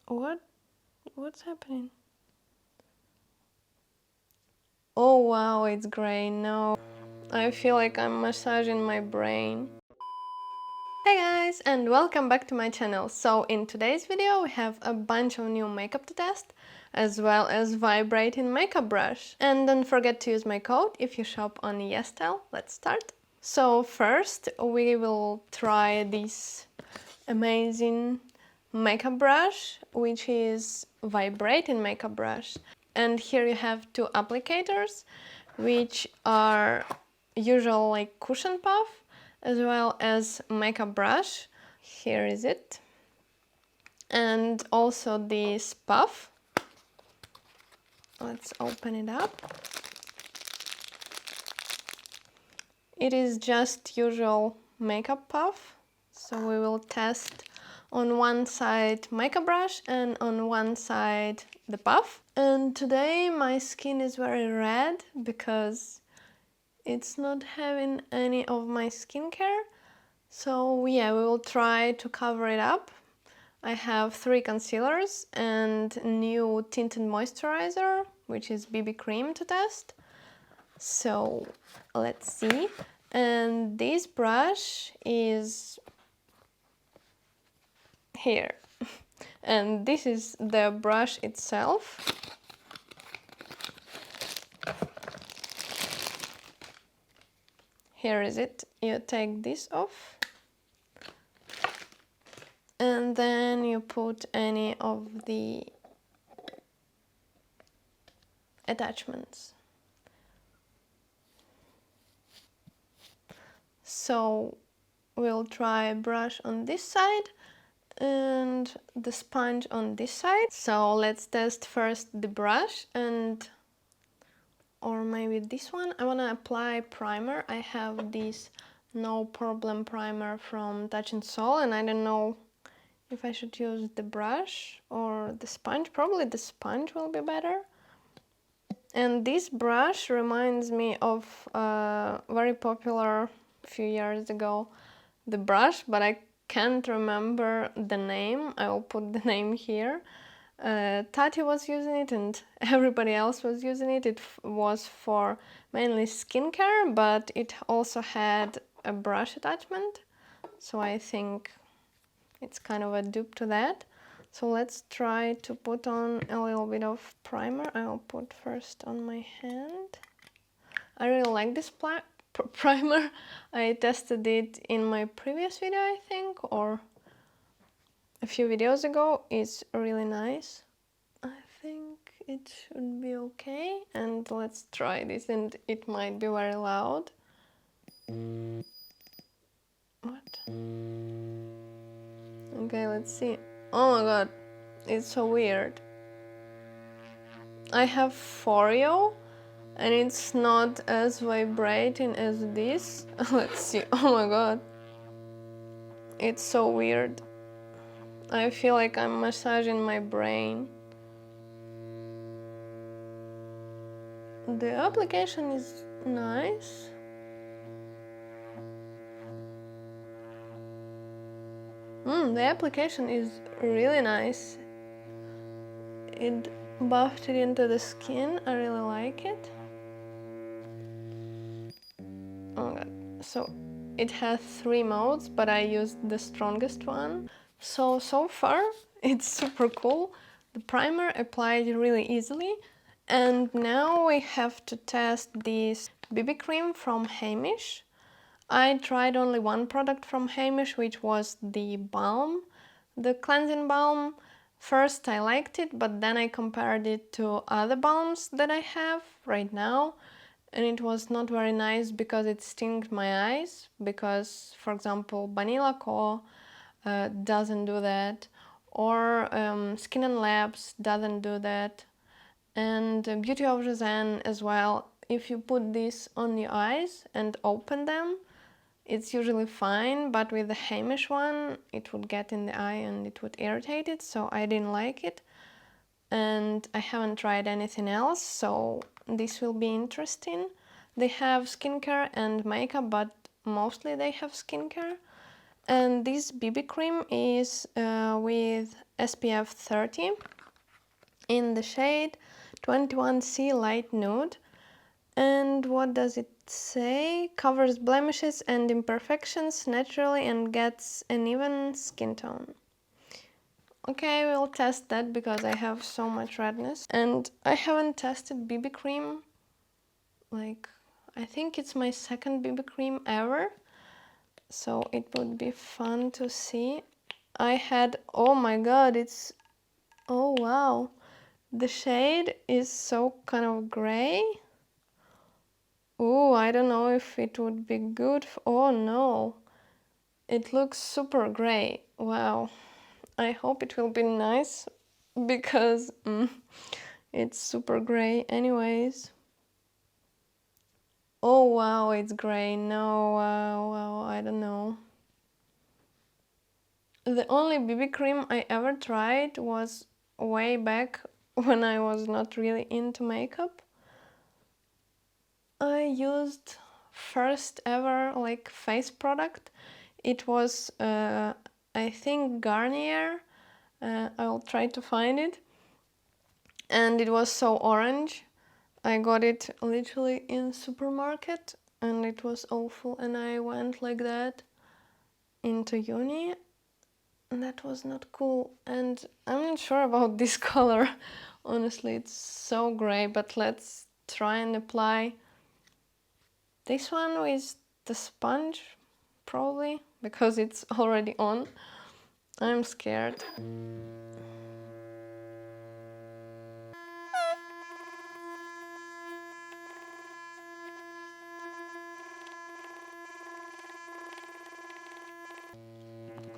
What? What's happening? Oh wow, it's gray. No. I feel like I'm massaging my brain. Hey guys, and welcome back to my channel. So in today's video we have a bunch of new makeup to test, as well as vibrating makeup brush. And don't forget to use my code if you shop on yesstyle. Let's start. So first we will try this amazing makeup brush, which is vibrating makeup brush. And here you have two applicators, which are usual like cushion puff, as well as makeup brush. Here is it. And also this puff. Let's open it up. It is just usual makeup puff. So we will test on one side makeup brush and on one side the puff. And today my skin is very red because it's not having any of my skincare. So yeah, we will try to cover it up. I have 3 concealers and new tinted moisturizer, which is BB cream to test. So let's see. And this brush is here. And this is the brush itself. Here is it. You take this off. And then you put any of the attachments. So we'll try brush on this side and the sponge on this side. So let's test first the brush or maybe this one. I want to apply primer. I have this No Problem primer from Touch and Soul, and I don't know if I should use the brush or the sponge. Probably the sponge will be better. And this brush reminds me of very popular few years ago the brush, but I can't remember the name. I will put the name here. Tati was using it and everybody else was using it. It was for mainly skincare, but it also had a brush attachment. So I think it's kind of a dupe to that. So let's try to put on a little bit of primer. I'll put first on my hand. I really like this primer. I tested it in my previous video, I think, or a few videos ago. It's really nice. I think it should be okay. And let's try this, and it might be very loud. What? Okay, let's see. Oh my god, it's so weird. I have Foreo and it's not as vibrating as this. Let's see. Oh my god, it's so weird. I feel like I'm massaging my brain. The application is nice. The application is really nice. It buffed it into the skin. I really like it. Oh my god. So it has 3 modes, but I used the strongest one. So far it's super cool. The primer applied really easily. And now we have to test this BB cream from Heimish. I tried only one product from Heimish, which was the balm, the cleansing balm. First I liked it, but then I compared it to other balms that I have right now, and it was not very nice because it stinged my eyes, because, for example, Vanilla Co doesn't do that, or Skin and Labs doesn't do that, and Beauty of Roseanne as well. If you put this on your eyes and open them, it's usually fine, but with the Heimish one, it would get in the eye and it would irritate it, so I didn't like it. And I haven't tried anything else, so this will be interesting. They have skincare and makeup, but mostly they have skincare. And this BB cream is with SPF 30 in the shade 21C Light Nude. And what does it say? Covers blemishes and imperfections naturally and gets an even skin tone. Okay, we'll test that because I have so much redness. And I haven't tested BB cream. Like, I think it's my second BB cream ever. So it would be fun to see. I had, oh my god, it's, oh wow. The shade is so kind of gray. Oh, I don't know if it would be good. Oh no, it looks super gray. Wow. I hope it will be nice because it's super gray anyways. Oh wow, it's gray. No, wow, I don't know. The only BB cream I ever tried was way back when I was not really into makeup. I used first ever like face product. It was I think Garnier. I'll try to find it. And it was so orange. I got it literally in supermarket and it was awful, and I went like that into uni and that was not cool. And I'm not sure about this color. Honestly, it's so gray, but let's try and apply this one with the sponge, probably, because it's already on. I'm scared.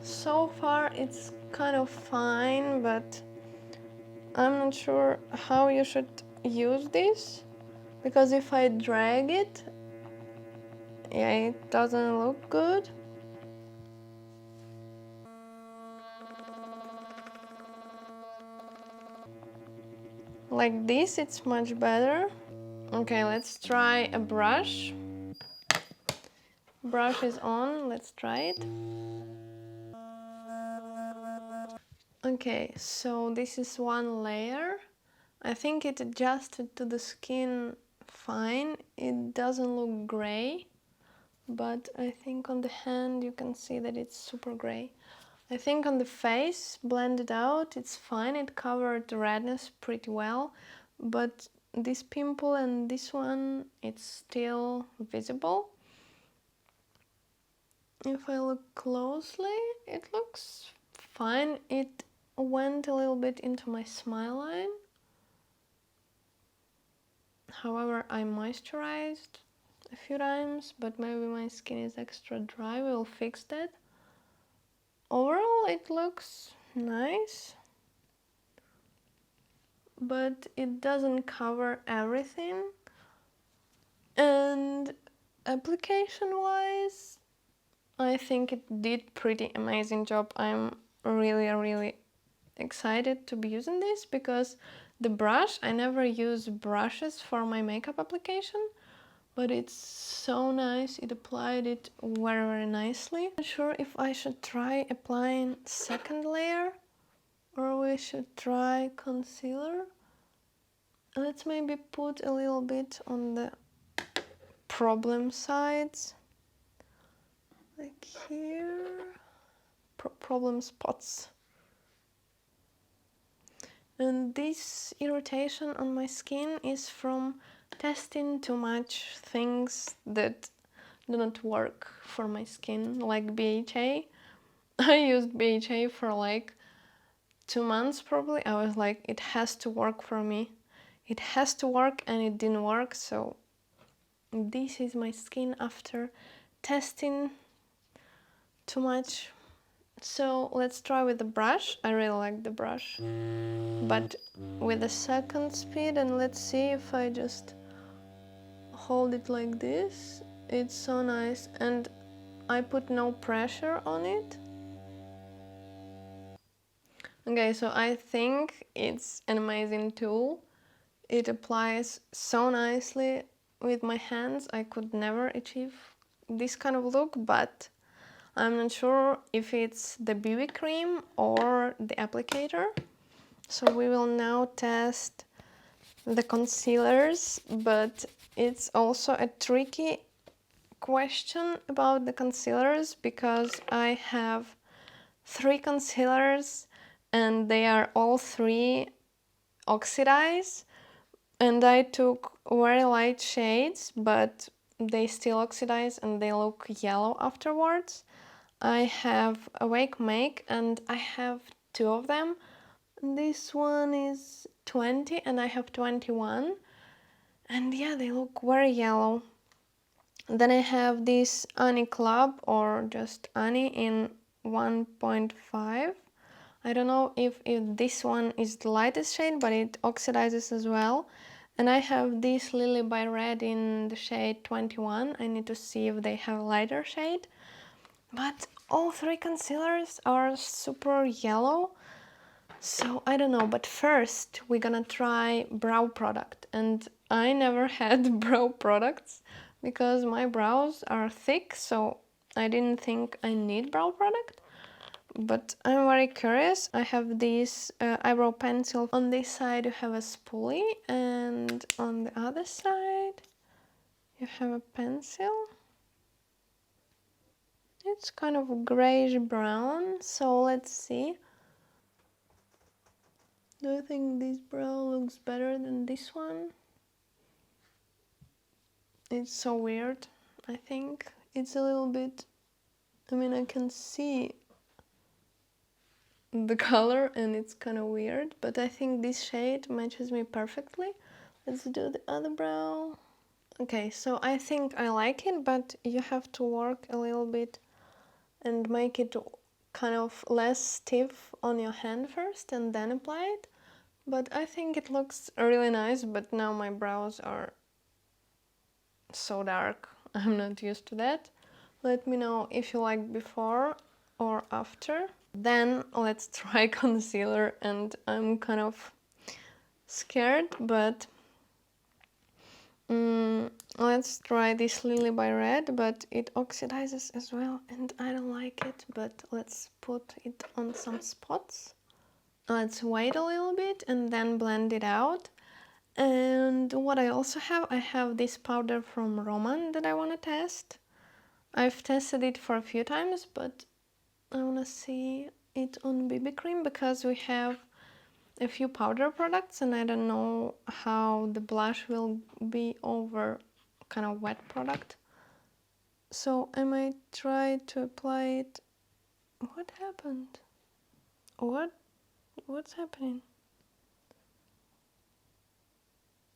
So far it's kind of fine, but I'm not sure how you should use this, because if I drag it, yeah, it doesn't look good. Like this, it's much better. Okay, let's try a brush. Brush is on, let's try it. Okay, so this is one layer. I think it adjusted to the skin fine. It doesn't look gray, but I think on the hand you can see that it's super gray. I think on the face, blended out, it's fine. It covered the redness pretty well, but this pimple and this one, it's still visible. If I look closely, it looks fine. It went a little bit into my smile line. However, I moisturized a few times, but maybe my skin is extra dry. We'll fix that. Overall, it looks nice, but it doesn't cover everything. And application-wise, I think it did pretty amazing job. I'm really excited to be using this because the brush, I never use brushes for my makeup application, but it's so nice. It applied it very nicely. I'm not sure if I should try applying second layer or we should try concealer. Let's maybe put a little bit on the problem sides, like here, problem spots. And this irritation on my skin is from testing too much things that do not work for my skin, like BHA. I used BHA for like 2 months probably. I was like, it has to work for me. It has to work, and it didn't work. So this is my skin after testing too much. So let's try with the brush. I really like the brush, but with the second speed, and let's see if I just hold it like this. It's so nice, and I put no pressure on it. Okay, so I think it's an amazing tool. It applies so nicely with my hands. I could never achieve this kind of look, but I'm not sure if it's the BB cream or the applicator. So we will now test the concealers, but it's also a tricky question about the concealers because I have 3 concealers and they are all 3 oxidized, and I took very light shades, but they still oxidize and they look yellow afterwards. I have a wakemake and I have 2 of them. This one is 20 and I have 21, and yeah, they look very yellow. Then I have this Annie Club, or just Annie, in 1.5. I don't know if this one is the lightest shade, but it oxidizes as well. And I have this Lily by Red in the shade 21. I need to see if they have a lighter shade. But all 3 concealers are super yellow. So I don't know, but first we're gonna try brow product. And I never had brow products because my brows are thick, so I didn't think I need brow product. But I'm very curious. I have this eyebrow pencil. On this side you have a spoolie, and on the other side you have a pencil. It's kind of grayish brown, so let's see. Do you think this brow looks better than this one? It's so weird. I think it's a little bit, I mean, I can see the color and it's kind of weird, but I think this shade matches me perfectly. Let's do the other brow. Okay, so I think I like it, but you have to work a little bit and make it kind of less stiff on your hand first and then apply it. But I think it looks really nice, but now my brows are so dark. I'm not used to that. Let me know if you like before or after. Then let's try concealer, and I'm kind of scared, but let's try this Lily by Red, but it oxidizes as well and I don't like it, but let's put it on some spots. Let's wait a little bit and then blend it out. And what I also have, I have this powder from Roman that I want to test. I've tested it for a few times, but I want to see it on BB cream because we have a few powder products and I don't know how the blush will be over kind of wet product. So I might try to apply it. What happened? What's happening?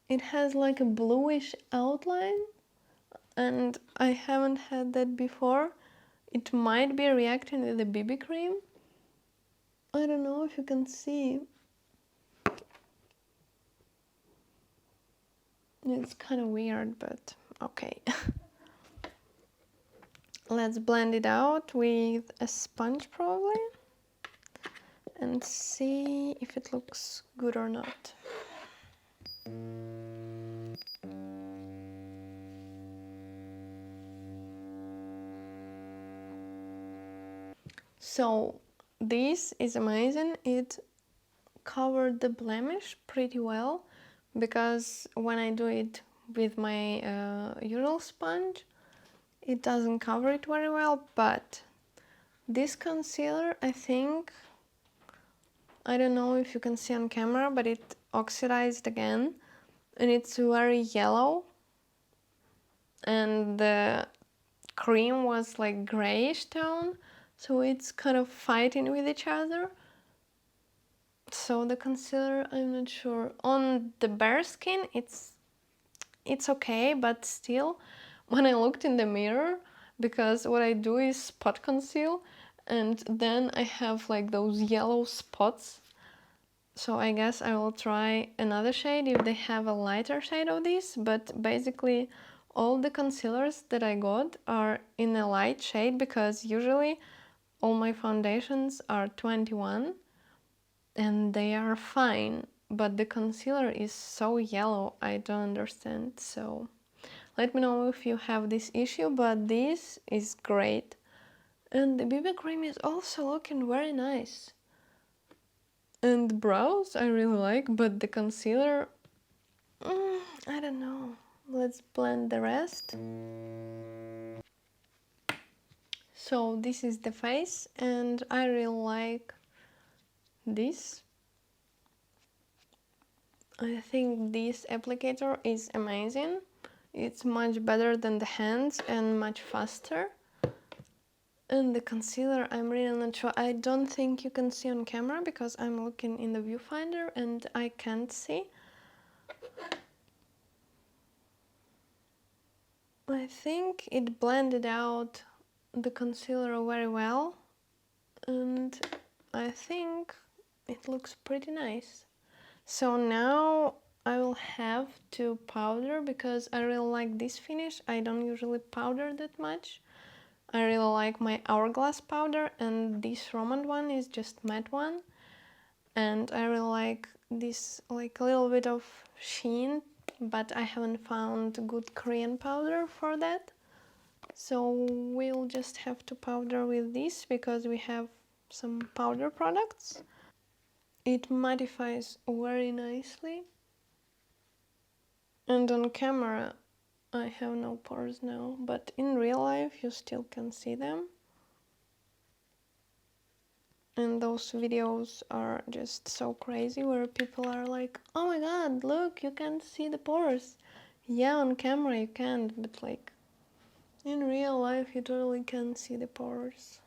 It has like a bluish outline and I haven't had that before. It might be reacting with the BB cream. I don't know if you can see. It's kind of weird, but okay. Let's blend it out with a sponge probably and see if it looks good or not. So this is amazing. It covered the blemish pretty well because when I do it with my usual sponge, it doesn't cover it very well, but this concealer, I think, I don't know if you can see on camera, but it oxidized again and it's very yellow and the cream was like grayish tone, so it's kind of fighting with each other. So the concealer, I'm not sure. On the bare skin, it's okay, but still, when I looked in the mirror, because what I do is spot conceal, and then I have like those yellow spots. So I guess I will try another shade if they have a lighter shade of this, but basically all the concealers that I got are in a light shade because usually all my foundations are 21 and they are fine, but the concealer is so yellow, I don't understand. So let me know if you have this issue, but this is great. And the BB cream is also looking very nice. And the brows I really like, but the concealer, I don't know. Let's blend the rest. So this is the face, and I really like this. I think this applicator is amazing. It's much better than the hands and much faster. And the concealer, I'm really not sure. I don't think you can see on camera because I'm looking in the viewfinder and I can't see. I think it blended out the concealer very well, and I think it looks pretty nice. So now I will have to powder because I really like this finish. I don't usually powder that much. I really like my Hourglass powder, and this Roman one is just matte one. And I really like this, like a little bit of sheen, but I haven't found good Korean powder for that. So we'll just have to powder with this because we have some powder products. It mattifies very nicely. And on camera I have no pores now, but in real life you still can see them. And those videos are just so crazy where people are like, oh my god, look, you can't see the pores. Yeah, on camera you can't, but like in real life you totally can see the pores.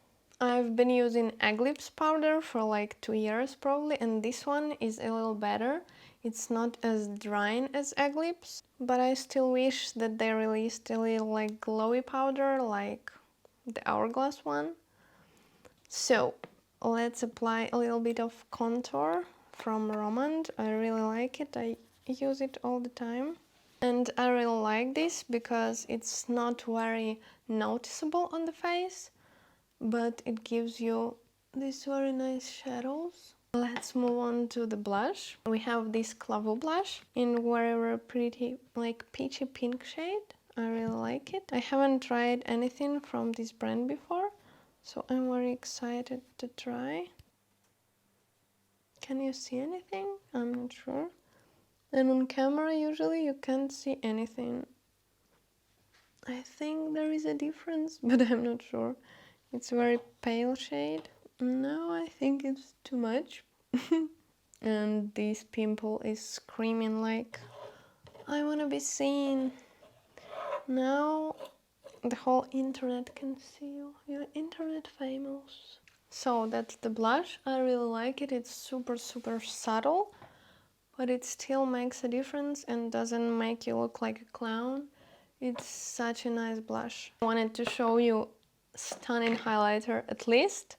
I've been using egg lips powder for like 2 years probably, and this one is a little better. It's not as drying as egg lips, but I still wish that they released a little like glowy powder like the Hourglass one. So let's apply a little bit of contour from Romand. I really like it. I use it all the time. And I really like this because it's not very noticeable on the face, but it gives you these very nice shadows. Let's move on to the blush. We have this Clavo blush in very pretty like peachy pink shade. I really like it. I haven't tried anything from this brand before, so I'm very excited to try. Can you see anything? I'm not sure. And on camera usually you can't see anything. I think there is a difference, but I'm not sure. It's a very pale shade. No, I think it's too much. And this pimple is screaming like, I wanna be seen. Now the whole internet can see you. You're internet famous. So that's the blush. I really like it. It's super subtle, but it still makes a difference and doesn't make you look like a clown. It's such a nice blush. I wanted to show you stunning highlighter. At least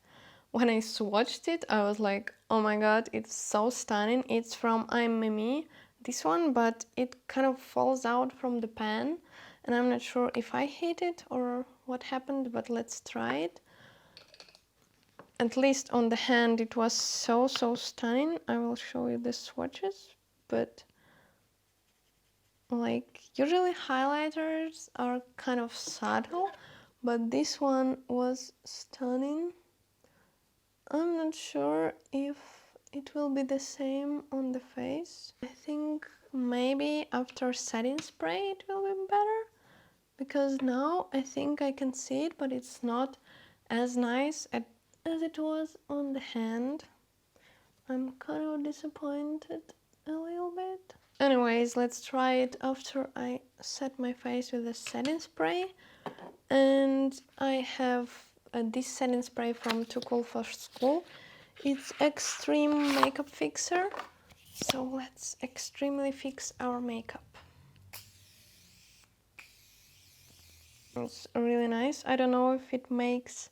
when I swatched it, I was like, oh my god, it's so stunning. It's from I'm Mimi, this one, but it kind of falls out from the pan, and I'm not sure if I hate it or what happened, but let's try it. At least on the hand it was so stunning. I will show you the swatches, but like usually highlighters are kind of subtle, but this one was stunning. I'm not sure if it will be the same on the face. I think maybe after setting spray it will be better, because now I think I can see it, but it's not as nice as it was on the hand. I'm kind of disappointed a little bit. Anyways, let's try it after I set my face with a setting spray. And I have this setting spray from Too Cool for School. It's Extreme Makeup Fixer. So let's extremely fix our makeup. It's really nice. I don't know if it makes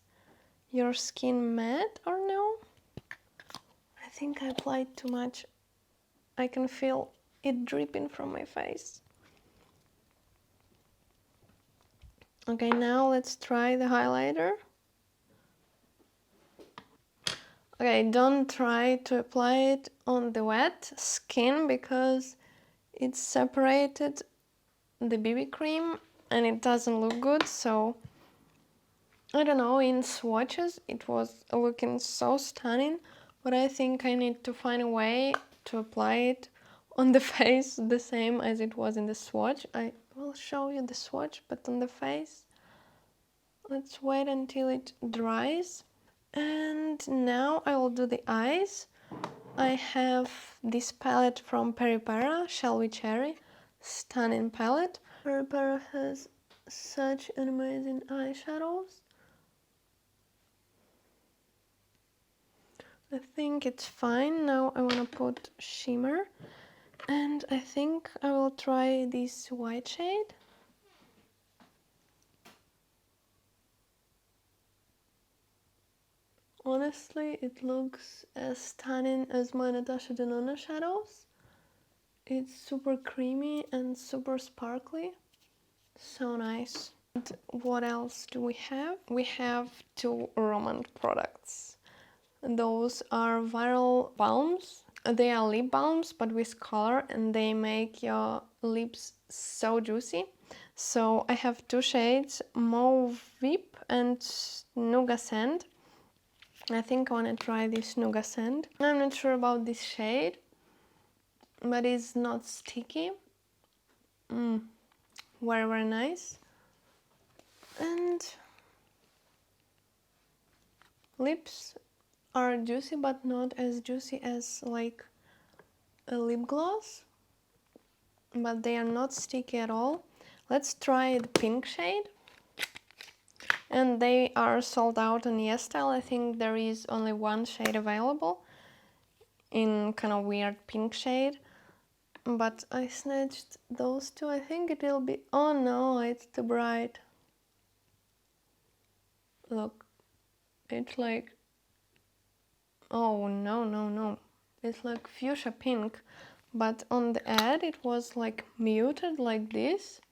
your skin matte or no. I think I applied too much. I can feel it dripping from my face. Okay, now let's try the highlighter. Okay, don't try to apply it on the wet skin because it separated the BB cream and it doesn't look good, so I don't know, in swatches it was looking so stunning, but I think I need to find a way to apply it on the face the same as it was in the swatch. I will show you the swatch, but on the face, let's wait until it dries. And now I will do the eyes. I have this palette from Peripera, Shall We Cherry, stunning palette. Peripera has such an amazing eyeshadows. I think it's fine. Now I want to put shimmer, and I think I will try this white shade. Honestly, it looks as stunning as my Natasha Denona shadows. It's super creamy and super sparkly. So nice. And what else do we have? We have two Roman products. Those are viral balms. They are lip balms but with color, and they make your lips so juicy. So I have two shades, Mauve Whip and Nougat Sand. I think I want to try this Nougat Sand. I'm not sure about this shade, but it's not sticky. Very, very nice. And lips are juicy, but not as juicy as like a lip gloss, but they are not sticky at all. Let's try the pink shade. And they are sold out on yesstyle. I think there is only one shade available in kind of weird pink shade, but I snatched those two. I think it will be, oh no, it's too bright. Look, it's like, oh no, no, no, it's like fuchsia pink, but on the ad it was like muted like this,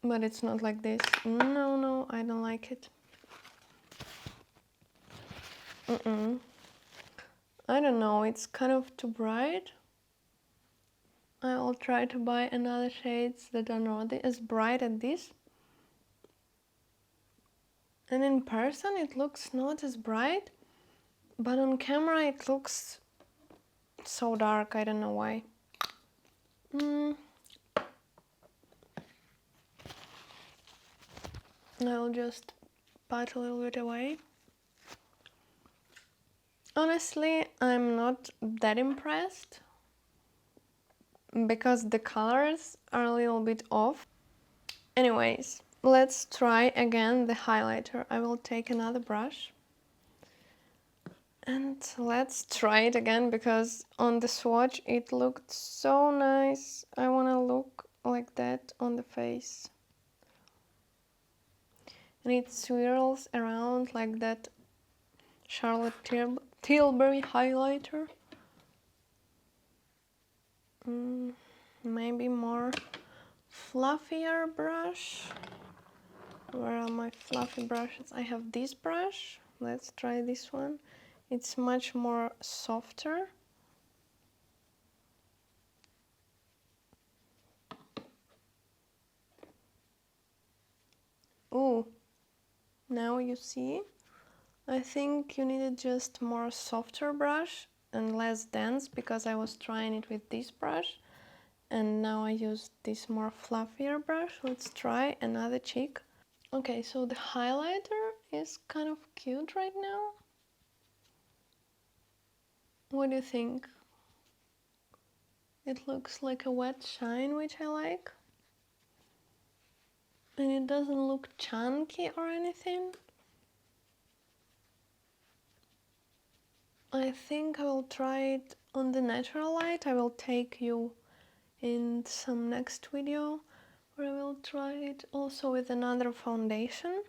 but it's not like this. No, no, I don't like it. I don't know, it's kind of too bright. I'll try to buy another shades that are not as bright as this. And in person it looks not as bright, but on camera it looks so dark, I don't know why. I'll just pat a little bit away. Honestly, I'm not that impressed because the colors are a little bit off. Anyways, let's try again the highlighter. I will take another brush and let's try it again, because on the swatch it looked so nice. I want to look like that on the face. And it swirls around like that Charlotte Tilbury highlighter. Maybe more fluffier brush. Where are my fluffy brushes? I have this brush. Let's try this one. It's much more softer. Ooh, now you see. I think you needed just more softer brush and less dense, because I was trying it with this brush and now I use this more fluffier brush. Let's try another cheek. Okay, so the highlighter is kind of cute right now. What do you think? It looks like a wet shine, which I like. And it doesn't look chunky or anything. I think I will try it on the natural light. I will take you in some next video where I will try it also with another foundation.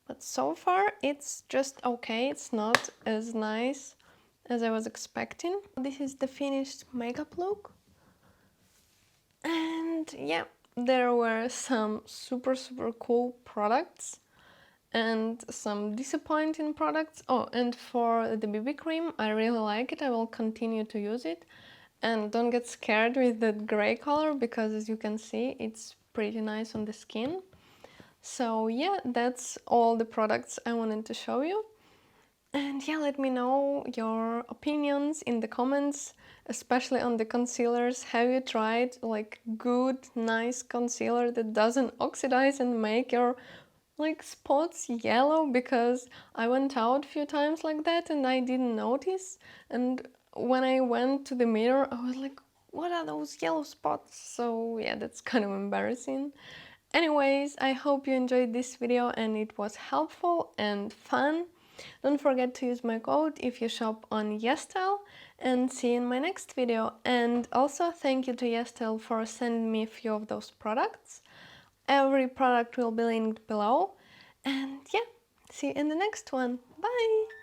But so far it's just okay. It's not as nice as I was expecting. This is the finished makeup look. And yeah, there were some super cool products and some disappointing products. Oh, and for the BB cream, I really like it. I will continue to use it. And don't get scared with that gray color, because as you can see, it's pretty nice on the skin. So yeah, that's all the products I wanted to show you. And yeah, let me know your opinions in the comments, especially on the concealers. Have you tried like good, nice concealer that doesn't oxidize and make your like spots yellow? Because I went out a few times like that and I didn't notice. And when I went to the mirror, I was like, what are those yellow spots? So yeah, that's kind of embarrassing. Anyways, I hope you enjoyed this video and it was helpful and fun. Don't forget to use my code if you shop on yesstyle, and see you in my next video. And also thank you to yesstyle for sending me a few of those products. Every product will be linked below. And yeah, see you in the next one. Bye!